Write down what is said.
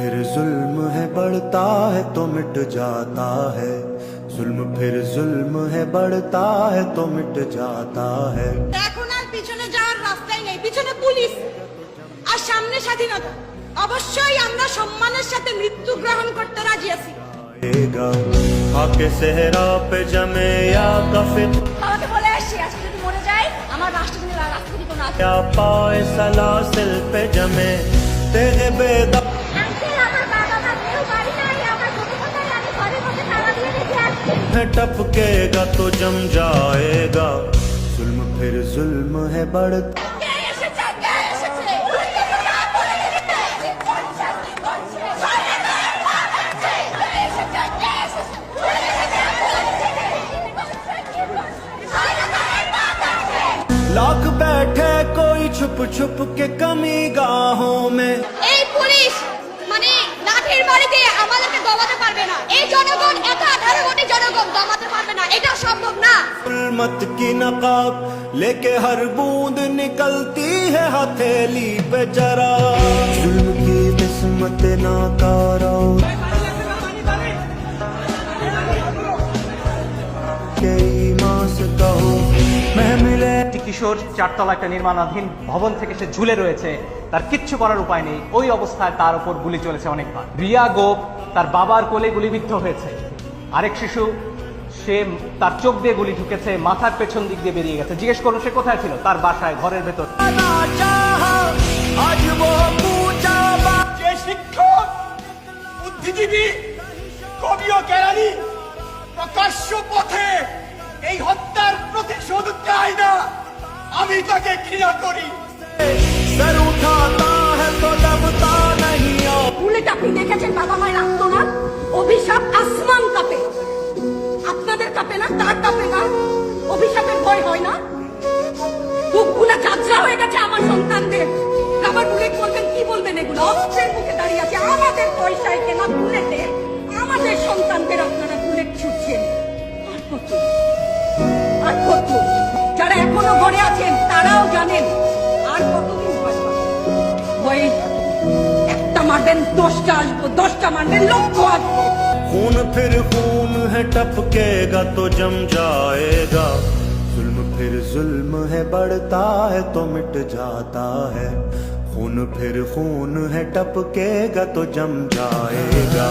फिर जुल्म है बढ़ता है तो मिट जाता है, जुल्म फिर जुल्म है बढ़ता है तो मिट जाता है। এখন আর পিছনে যাওয়ার রাস্তাই নেই, পিছনে পুলিশ আর সামনে স্বাধীনতা। অবশ্যই আমরা সম্মানের সাথে মৃত্যু গ্রহণ করতে রাজি আছি। आके सेहरा पे जमे या कफिर, আমাকে বলে আসি আজকে যদি মরে যাই আমার রাষ্ট্রপতি রাষ্ট্রপতি কোন আছে या पाए सलासिल पे जमे तेरे बेदा टपकेगा तो जम जाएगा, जुल्म फिर जुल्म है बढ़ता। लाख बैठे कोई छुप छुप के कमी गाहों में। এই পুলিশ মানে লাঠির বাড়িতে আমাদেরকে দমাতে পারবে না। এই জনগণ 18 কোটি জনগণ দমাতে পারবে না, এটা সম্ভব না। जुल्मत की नकाब लेके हर बूंद निकलती है हथेली पे जरा, जुल्म की किस्मत नाकारा के ईमान से कहो मैं मिले। কিশোর চারতলা একটা নির্মাণাধীন ভবন থেকে সে ঝুলে রয়েছে, তার কিচ্ছু করার উপায় নেই। ওই অবস্থায় তার উপর গুলি চলেছে অনেকবার। রিয়া গোপ তার বাবার কোলে গুলিবিদ্ধ হয়েছে। আরেক শিশু, সে তার চোখ দিয়ে গুলি ঢুকেছে, মাথার পেছন দিক দিয়ে বেরিয়ে গেছে। জিজ্ঞেস করুন সে কোথায় ছিল? তার বাসায়, ঘরের ভেতর। যে শিক্ষক, বুদ্ধিজীবী, কবি ও জ্ঞানী প্রকাশ্য পথে এই হত্যার প্রতিশোধ চায় না, আমি তাকে ঘৃণা করি। सर उठाता है तो दबता नहीं। বুলেট আপনি দেখেছেন বাবা মায়ের আত্মনাদ, অভিশাপ আসমান কাঁপে। আপনাদের কাঁপে না? তার কাঁপে না? অভিশাপের ভয় হয় না? বুকগুলা চাচরা হয়ে গেছে আমার সন্তানদের। আবার বুলেট বলবেন, কি বলবেন? এগুলো অস্ত্রের মুখে দাঁড়িয়ে আছে, আমাদের পয়সায় কেনা বুলেটে আমাদের সন্তানদের আপনারা বুলেট ছুটছেন। আর কত আর কত? যারা এখনো ঘরে আছেন তারাও জানেন আর কতদিন ভয় পাবেন। ভয়ে একটা মারবেন 10টা আসবো, 10টা মারবেন লক্ষ আসবো। खून फिर खून है टपकेगा तो जम जाएगा, जुल्म फिर जुल्म है बढ़ता है तो मिट जाता है, खून फिर खून है टपकेगा तो जम जाएगा।